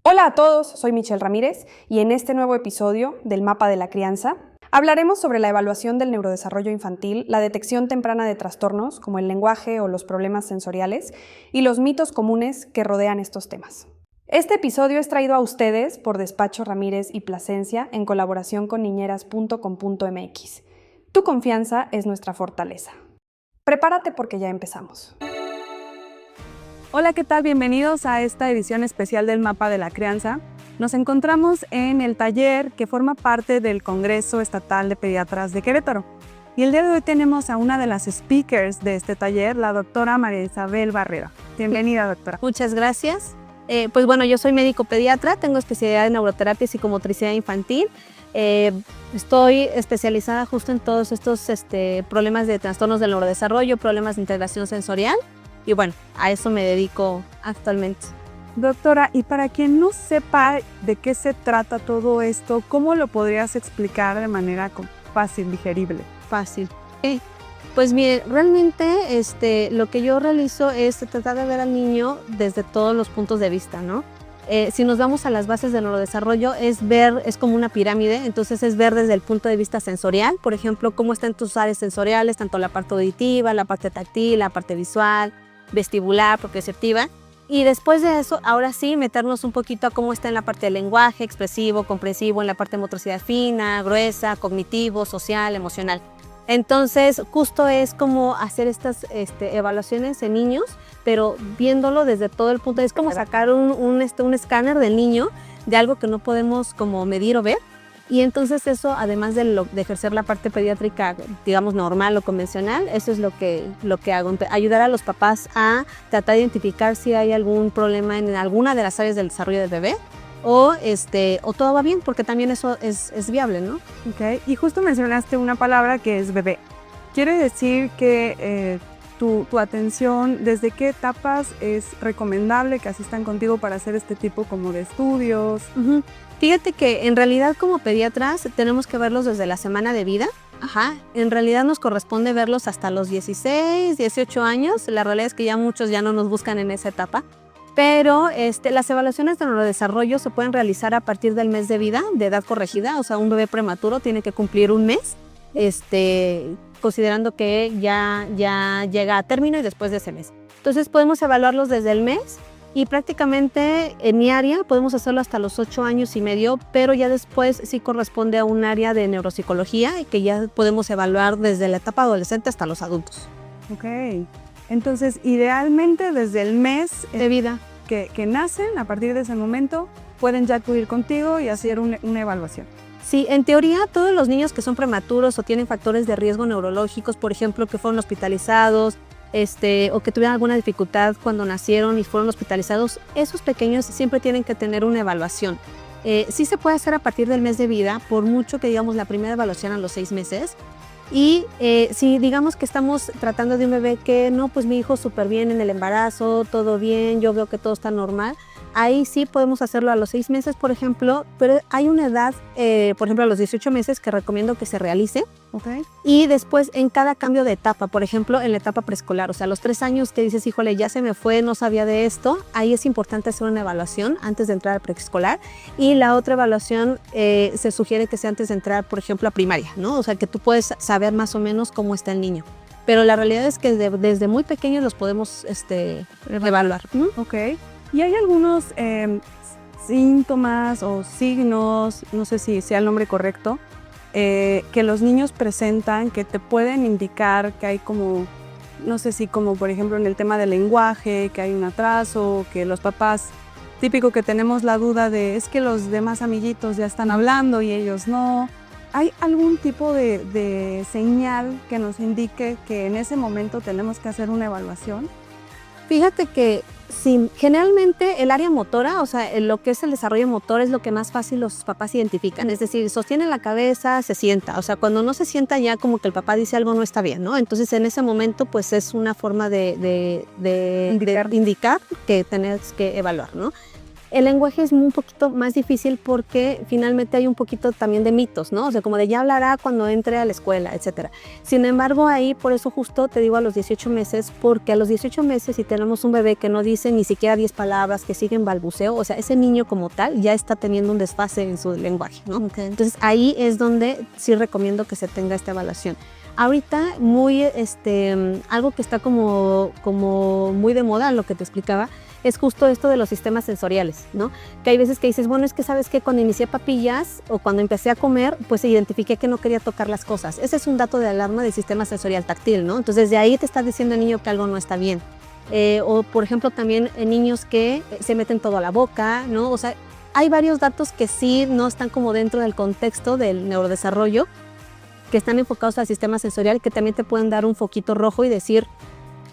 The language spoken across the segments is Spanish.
Hola a todos, soy Michelle Ramírez y en este nuevo episodio del Mapa de la Crianza hablaremos sobre la evaluación del neurodesarrollo infantil, la detección temprana de trastornos como el lenguaje o los problemas sensoriales y los mitos comunes que rodean estos temas. Este episodio es traído a ustedes por Despacho Ramírez y Plasencia en colaboración con niñeras.com.mx. Tu confianza es nuestra fortaleza. Prepárate porque ya empezamos. Hola, ¿qué tal? Bienvenidos a esta edición especial del Mapa de la Crianza. Nos encontramos en el taller que forma parte del Congreso Estatal de Pediatras de Querétaro. Y el día de hoy tenemos a una de las speakers de este taller, la doctora María Isabel Barrera. Bienvenida, doctora. Muchas gracias. Pues bueno, yo soy médico pediatra, tengo especialidad en neuroterapia y psicomotricidad infantil. Estoy especializada justo en todos estos problemas de trastornos del neurodesarrollo, problemas de integración sensorial. Y bueno, a eso me dedico actualmente. Doctora, y para quien no sepa de qué se trata todo esto, ¿cómo lo podrías explicar de manera fácil, digerible? Fácil. Pues mire, realmente lo que yo realizo es tratar de ver al niño desde todos los puntos de vista, ¿no? Si nos vamos a las bases del neurodesarrollo, es como una pirámide, entonces es ver desde el punto de vista sensorial, por ejemplo, cómo están tus áreas sensoriales, tanto la parte auditiva, la parte táctil, la parte visual, vestibular, proprioceptiva, y después de eso, ahora sí, meternos un poquito a cómo está en la parte del lenguaje, expresivo, comprensivo, en la parte de motricidad fina, gruesa, cognitivo, social, emocional. Entonces, justo es como hacer estas evaluaciones en niños, pero viéndolo desde todo el punto, es como sacar un escáner del niño, de algo que no podemos como medir o ver. Y entonces eso, además de ejercer la parte pediátrica, digamos, normal o convencional, eso es lo que hago, ayudar a los papás a tratar de identificar si hay algún problema en alguna de las áreas del desarrollo del bebé o todo va bien, porque también eso es viable, ¿no? Okay. Y justo mencionaste una palabra que es bebé. ¿Quiere decir que tu atención, desde qué etapas es recomendable que asistan contigo para hacer este tipo como de estudios? Uh-huh. Fíjate que en realidad como pediatras tenemos que verlos desde la semana de vida. Ajá. En realidad nos corresponde verlos hasta los 16, 18 años. La realidad es que ya muchos ya no nos buscan en esa etapa. Pero las evaluaciones de neurodesarrollo se pueden realizar a partir del mes de vida, de edad corregida. O sea, un bebé prematuro tiene que cumplir un mes, considerando que ya llega a término y después de ese mes. Entonces podemos evaluarlos desde el mes. Y prácticamente en mi área podemos hacerlo hasta los 8 años y medio, pero ya después sí corresponde a un área de neuropsicología y que ya podemos evaluar desde la etapa adolescente hasta los adultos. Ok, entonces idealmente desde el mes de vida que nacen, a partir de ese momento, pueden ya acudir contigo y hacer una evaluación. Sí, en teoría todos los niños que son prematuros o tienen factores de riesgo neurológicos, por ejemplo, que fueron hospitalizados, o que tuvieron alguna dificultad cuando nacieron y fueron hospitalizados, esos pequeños siempre tienen que tener una evaluación. Sí se puede hacer a partir del mes de vida, por mucho que digamos la primera evaluación a los 6 meses. Y si digamos que estamos tratando de un bebé que no, pues mi hijo súper bien en el embarazo, todo bien, yo veo que todo está normal, ahí sí podemos hacerlo a los 6 meses, por ejemplo, pero hay una edad, por ejemplo, a los 18 meses que recomiendo que se realice. Okay. Y después en cada cambio de etapa, por ejemplo, en la etapa preescolar, o sea, a los 3 años que dices, híjole, ya se me fue, no sabía de esto, ahí es importante hacer una evaluación antes de entrar al preescolar. Y la otra evaluación se sugiere que sea antes de entrar, por ejemplo, a primaria, ¿no? O sea, que tú puedes saber más o menos cómo está el niño. Pero la realidad es que desde muy pequeños los podemos evaluar. Ok. ¿Y hay algunos síntomas o signos, no sé si sea el nombre correcto, que los niños presentan que te pueden indicar que hay como, no sé si como por ejemplo en el tema del lenguaje, que hay un atraso, que los papás, típico que tenemos la duda de es que los demás amiguitos ya están hablando y ellos no? ¿Hay algún tipo de señal que nos indique que en ese momento tenemos que hacer una evaluación? Fíjate que sí, generalmente el área motora, o sea, lo que es el desarrollo motor es lo que más fácil los papás identifican, es decir, sostiene la cabeza, se sienta, o sea, cuando no se sienta ya como que el papá dice algo no está bien, ¿no? Entonces en ese momento pues es una forma de indicar que tenés que evaluar, ¿no? El lenguaje es un poquito más difícil porque finalmente hay un poquito también de mitos, ¿no? O sea, como de ya hablará cuando entre a la escuela, etcétera. Sin embargo, ahí por eso justo te digo a los 18 meses, porque a los 18 meses si tenemos un bebé que no dice ni siquiera 10 palabras, que sigue en balbuceo, o sea, ese niño como tal ya está teniendo un desfase en su lenguaje, ¿no? Okay. Entonces ahí es donde sí recomiendo que se tenga esta evaluación. Ahorita muy, algo que está como muy de moda, lo que te explicaba, es justo esto de los sistemas sensoriales, ¿no? Que hay veces que dices, bueno, es que sabes que cuando inicié papillas o cuando empecé a comer, pues identifiqué que no quería tocar las cosas. Ese es un dato de alarma del sistema sensorial táctil, ¿no? Entonces de ahí te está diciendo el niño que algo no está bien. O por ejemplo también en niños que se meten todo a la boca, ¿no? O sea, hay varios datos que sí no están como dentro del contexto del neurodesarrollo, que están enfocados al sistema sensorial, que también te pueden dar un foquito rojo y decir,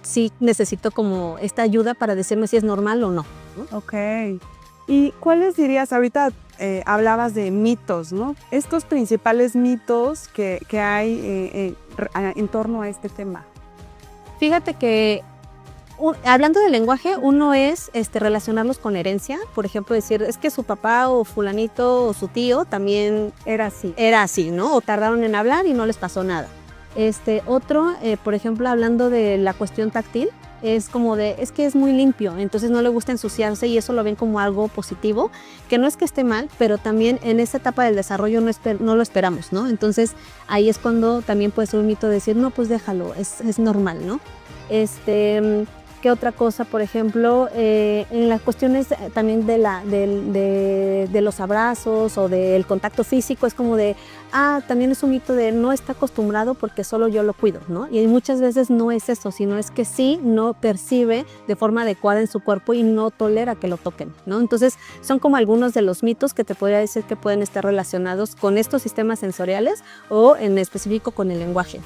sí necesito como esta ayuda para decirme si es normal o no. Ok. ¿Y cuáles dirías, ahorita hablabas de mitos, ¿no? Estos principales mitos que hay en torno a este tema? Fíjate que hablando del lenguaje, uno es relacionarlos con la herencia. Por ejemplo, decir, es que su papá o fulanito o su tío también era así, ¿no? O tardaron en hablar y no les pasó nada. Otro, por ejemplo, hablando de la cuestión táctil, es como de, es que es muy limpio, entonces no le gusta ensuciarse y eso lo ven como algo positivo, que no es que esté mal, pero también en esa etapa del desarrollo no lo esperamos, ¿no? Entonces ahí es cuando también puede ser un mito decir, no, pues déjalo, es normal, ¿no? ¿Qué otra cosa? Por ejemplo, en las cuestiones también de los abrazos o del contacto físico, es como de, también es un mito de no está acostumbrado porque solo yo lo cuido, ¿no? Y muchas veces no es eso, sino es que sí no percibe de forma adecuada en su cuerpo y no tolera que lo toquen, ¿no? Entonces, son como algunos de los mitos que te podría decir que pueden estar relacionados con estos sistemas sensoriales o en específico con el lenguaje.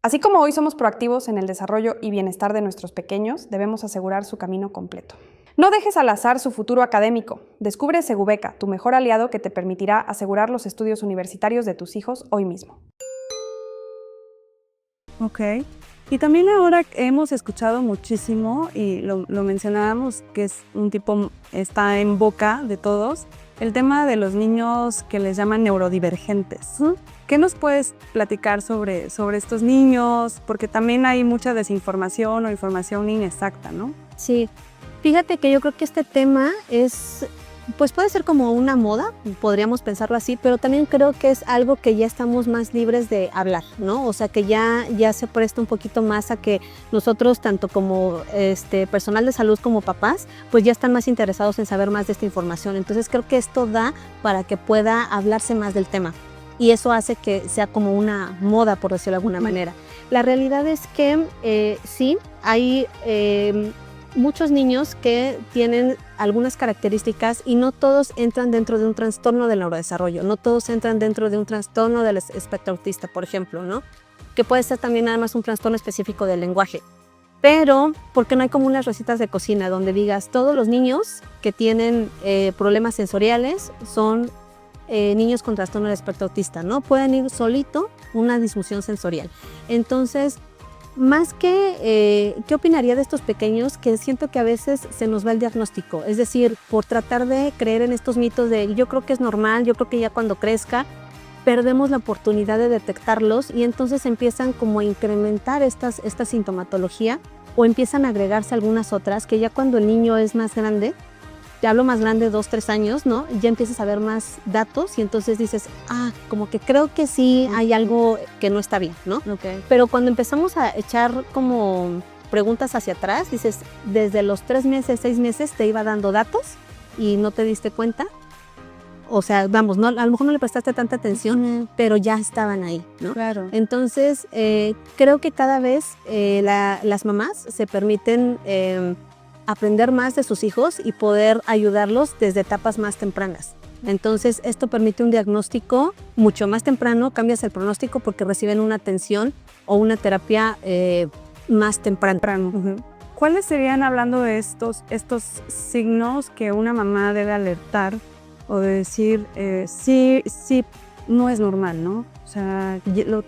Así como hoy somos proactivos en el desarrollo y bienestar de nuestros pequeños, debemos asegurar su camino completo. No dejes al azar su futuro académico. Descubre Segubeca, tu mejor aliado que te permitirá asegurar los estudios universitarios de tus hijos hoy mismo. Ok. Y también ahora hemos escuchado muchísimo, y lo mencionábamos, que es un tipo, está en boca de todos, el tema de los niños que les llaman neurodivergentes. ¿Qué nos puedes platicar sobre estos niños? Porque también hay mucha desinformación o información inexacta, ¿no? Sí, fíjate que yo creo que este tema pues puede ser como una moda, podríamos pensarlo así, pero también creo que es algo que ya estamos más libres de hablar, ¿no? O sea, que ya se presta un poquito más a que nosotros, tanto como personal de salud como papás, pues ya están más interesados en saber más de esta información. Entonces creo que esto da para que pueda hablarse más del tema. Y eso hace que sea como una moda, por decirlo de alguna manera. La realidad es que sí, hay muchos niños que tienen algunas características y no todos entran dentro de un trastorno del neurodesarrollo, no todos entran dentro de un trastorno del espectro autista, por ejemplo, ¿no? Que puede ser también nada más un trastorno específico del lenguaje. Pero, porque no hay como unas recetas de cocina donde digas, todos los niños que tienen problemas sensoriales son niños con trastorno del espectro autista, ¿no? Pueden ir solito una disfunción sensorial. Entonces, más que, ¿qué opinaría de estos pequeños? Que siento que a veces se nos va el diagnóstico, es decir, por tratar de creer en estos mitos de yo creo que es normal, yo creo que ya cuando crezca, perdemos la oportunidad de detectarlos y entonces empiezan como a incrementar esta sintomatología o empiezan a agregarse algunas otras que ya cuando el niño es más grande, te hablo más grande, 2, 3 años, ¿no? Ya empiezas a ver más datos y entonces dices, como que creo que sí hay algo que no está bien, ¿no? Okay. Pero cuando empezamos a echar como preguntas hacia atrás, dices, desde los 3 meses, 6 meses te iba dando datos y no te diste cuenta. O sea, vamos, no, a lo mejor no le prestaste tanta atención, pero ya estaban ahí, ¿no? Claro. Entonces, creo que cada vez las mamás se permiten aprender más de sus hijos y poder ayudarlos desde etapas más tempranas. Entonces, esto permite un diagnóstico mucho más temprano, cambias el pronóstico porque reciben una atención o una terapia más temprana. ¿Cuáles serían, hablando de estos signos que una mamá debe alertar o de decir, sí, no es normal, ¿no? O sea,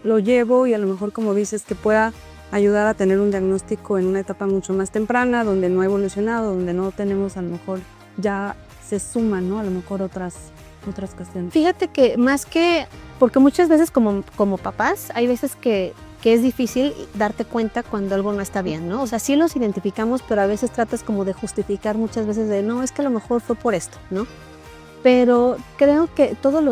lo llevo y a lo mejor, como dices, que pueda ayudar a tener un diagnóstico en una etapa mucho más temprana, donde no ha evolucionado, donde no tenemos a lo mejor ya se suman, ¿no? A lo mejor otras cuestiones. Fíjate que más que, porque muchas veces como papás, hay veces que es difícil darte cuenta cuando algo no está bien, ¿no? O sea, sí los identificamos, pero a veces tratas como de justificar muchas veces de, no, es que a lo mejor fue por esto, ¿no? Pero creo que todos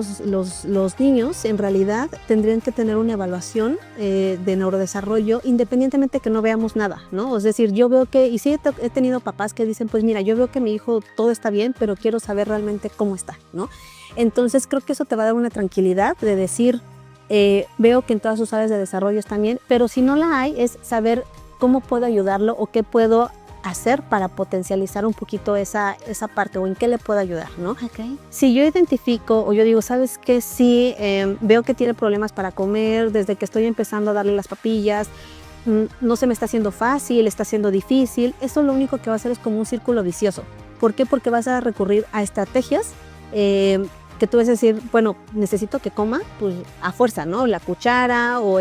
los niños en realidad tendrían que tener una evaluación de neurodesarrollo independientemente que no veamos nada, ¿no? Es decir, yo veo que, y sí he tenido papás que dicen, pues mira, yo veo que mi hijo todo está bien, pero quiero saber realmente cómo está, ¿no? Entonces creo que eso te va a dar una tranquilidad de decir, veo que en todas sus áreas de desarrollo están bien, pero si no la hay, es saber cómo puedo ayudarlo o qué puedo hacer para potencializar un poquito esa parte o en qué le puedo ayudar, ¿no? Okay. Si yo identifico o yo digo, ¿sabes qué? Sí, veo que tiene problemas para comer, desde que estoy empezando a darle las papillas, no se me está haciendo fácil, está siendo difícil, eso lo único que va a hacer es como un círculo vicioso. ¿Por qué? Porque vas a recurrir a estrategias que tú vas a decir, bueno, necesito que coma, pues a fuerza, ¿no? La cuchara o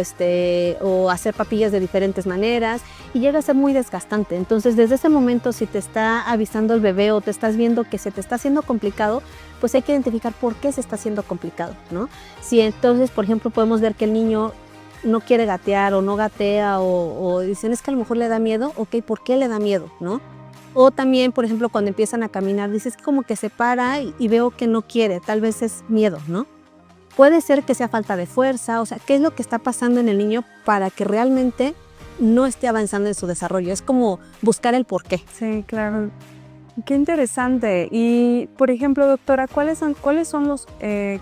hacer papillas de diferentes maneras y llega a ser muy desgastante. Entonces, desde ese momento, si te está avisando el bebé o te estás viendo que se te está haciendo complicado, pues hay que identificar por qué se está haciendo complicado, ¿no? Si entonces, por ejemplo, podemos ver que el niño no quiere gatear o no gatea o dicen, es que a lo mejor le da miedo, ok, ¿por qué le da miedo, no? O también, por ejemplo, cuando empiezan a caminar, dices como que se para y veo que no quiere, tal vez es miedo, ¿no? Puede ser que sea falta de fuerza, o sea, ¿qué es lo que está pasando en el niño para que realmente no esté avanzando en su desarrollo? Es como buscar el porqué. Sí, claro. Qué interesante. Y, por ejemplo, doctora, ¿cuáles son los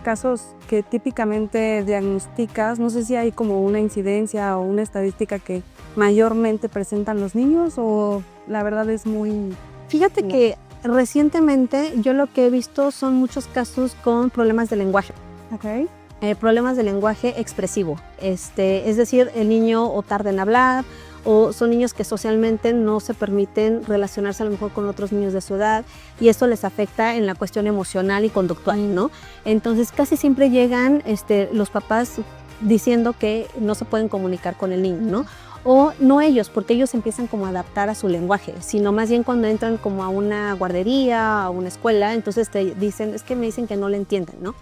casos que típicamente diagnosticas? No sé si hay como una incidencia o una estadística que mayormente presentan los niños o la verdad es muy... Fíjate que recientemente yo lo que he visto son muchos casos con problemas de lenguaje. Okay. Problemas de lenguaje expresivo. Es decir, el niño o tarda en hablar, o son niños que socialmente no se permiten relacionarse a lo mejor con otros niños de su edad y eso les afecta en la cuestión emocional y conductual, ¿no? Entonces casi siempre llegan los papás diciendo que no se pueden comunicar con el niño, ¿no? O no ellos, porque ellos empiezan como a adaptar a su lenguaje, sino más bien cuando entran como a una guardería, a una escuela, entonces te dicen, es que me dicen que no le entienden, ¿no?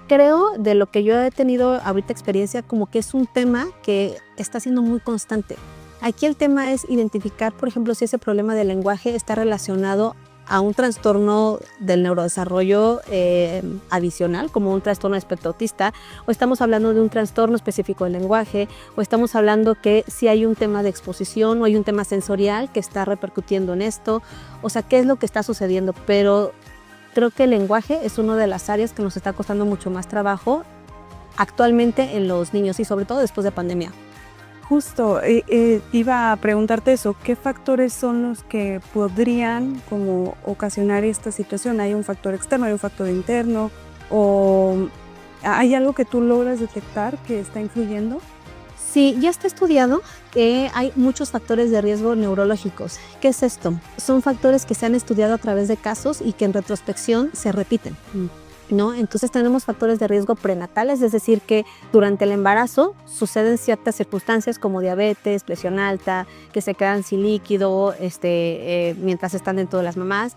Creo, de lo que yo he tenido ahorita experiencia, como que es un tema que está siendo muy constante. Aquí el tema es identificar, por ejemplo, si ese problema de lenguaje está relacionado a un trastorno del neurodesarrollo adicional, como un trastorno de espectro autista, o estamos hablando de un trastorno específico del lenguaje, o estamos hablando que si hay un tema de exposición o hay un tema sensorial que está repercutiendo en esto, o sea, qué es lo que está sucediendo, pero creo que el lenguaje es una de las áreas que nos está costando mucho más trabajo actualmente en los niños y sobre todo después de pandemia. Justo, iba a preguntarte eso, ¿qué factores son los que podrían como ocasionar esta situación? ¿Hay un factor externo, hay un factor interno? ¿O hay algo que tú logras detectar que está influyendo? Sí, ya está estudiado que hay muchos factores de riesgo neurológicos. ¿Qué es esto? Son factores que se han estudiado a través de casos y que en retrospección se repiten, ¿no? Entonces tenemos factores de riesgo prenatales, es decir, que durante el embarazo suceden ciertas circunstancias como diabetes, presión alta, que se quedan sin líquido mientras están dentro de las mamás.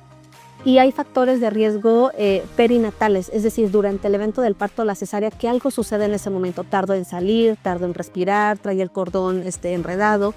Y hay factores de riesgo perinatales, es decir, durante el evento del parto o la cesárea, que algo sucede en ese momento, tardo en salir, tardo en respirar, trae el cordón enredado,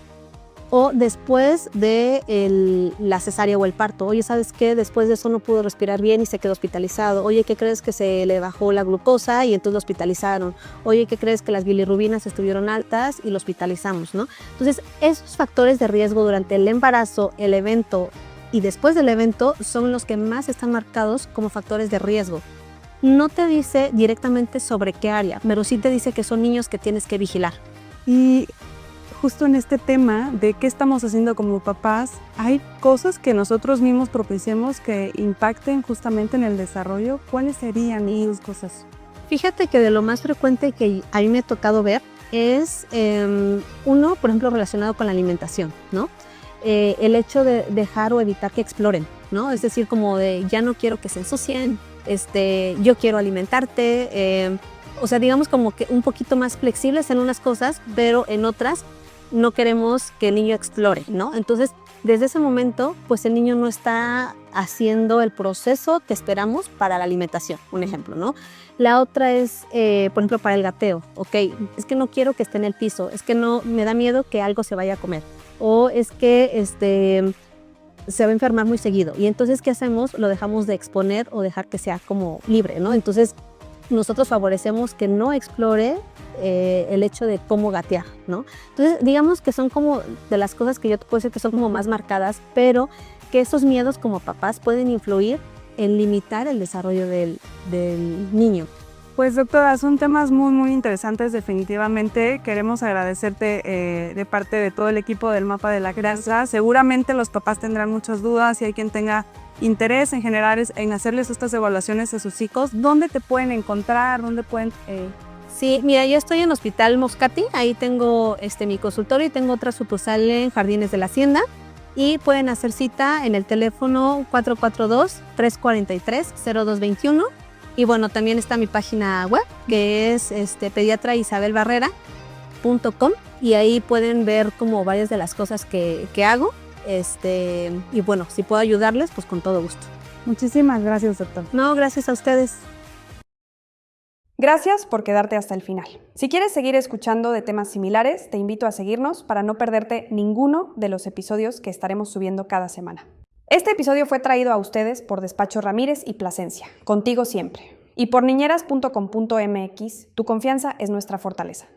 o después de la cesárea o el parto, oye, ¿sabes qué? Después de eso no pudo respirar bien y se quedó hospitalizado, oye, ¿qué crees? Que se le bajó la glucosa y entonces lo hospitalizaron, oye, ¿qué crees? Que las bilirrubinas estuvieron altas y lo hospitalizamos, ¿no? Entonces, esos factores de riesgo durante el embarazo, el evento y después del evento son los que más están marcados como factores de riesgo. No te dice directamente sobre qué área, pero sí te dice que son niños que tienes que vigilar. Y justo en este tema de qué estamos haciendo como papás, ¿hay cosas que nosotros mismos propiciemos que impacten justamente en el desarrollo? ¿Cuáles serían esas cosas? Fíjate que de lo más frecuente que a mí me ha tocado ver es uno, por ejemplo, relacionado con la alimentación, ¿no? El hecho de dejar o evitar que exploren, ¿no? Es decir, como de ya no quiero que se ensucien, yo quiero alimentarte, o sea, digamos como que un poquito más flexibles en unas cosas, pero en otras no queremos que el niño explore, ¿no? Entonces, desde ese momento, pues el niño no está haciendo el proceso que esperamos para la alimentación, un ejemplo, ¿no? La otra es, por ejemplo, para el gateo, ok, es que no quiero que esté en el piso, es que no, me da miedo que algo se vaya a comer, o es que se va a enfermar muy seguido, y entonces, ¿qué hacemos? Lo dejamos de exponer o dejar que sea como libre, ¿no? Entonces, nosotros favorecemos que no explore el hecho de cómo gatear, ¿no? Entonces, digamos que son como de las cosas que yo te puedo decir que son como más marcadas, pero que esos miedos como papás pueden influir en limitar el desarrollo del niño. Pues doctora, son temas muy, muy interesantes definitivamente. Queremos agradecerte de parte de todo el equipo del Mapa de la Crianza. Seguramente los papás tendrán muchas dudas y hay quien tenga interés en general en hacerles estas evaluaciones a sus hijos. ¿Dónde te pueden encontrar? ¿Dónde pueden...? Sí, mira, yo estoy en Hospital Moscati, ahí tengo mi consultorio y tengo otra sucursal en Jardines de la Hacienda. Y pueden hacer cita en el teléfono 442-343-0221. Y bueno, también está mi página web, que es pediatraisabelbarrera.com, y ahí pueden ver como varias de las cosas que hago. Y bueno, si puedo ayudarles, pues con todo gusto. Muchísimas gracias, doctor. No, gracias a ustedes. Gracias por quedarte hasta el final. Si quieres seguir escuchando de temas similares, te invito a seguirnos para no perderte ninguno de los episodios que estaremos subiendo cada semana. Este episodio fue traído a ustedes por Despacho Ramírez y Plasencia, contigo siempre. Y por niñeras.com.mx, tu confianza es nuestra fortaleza.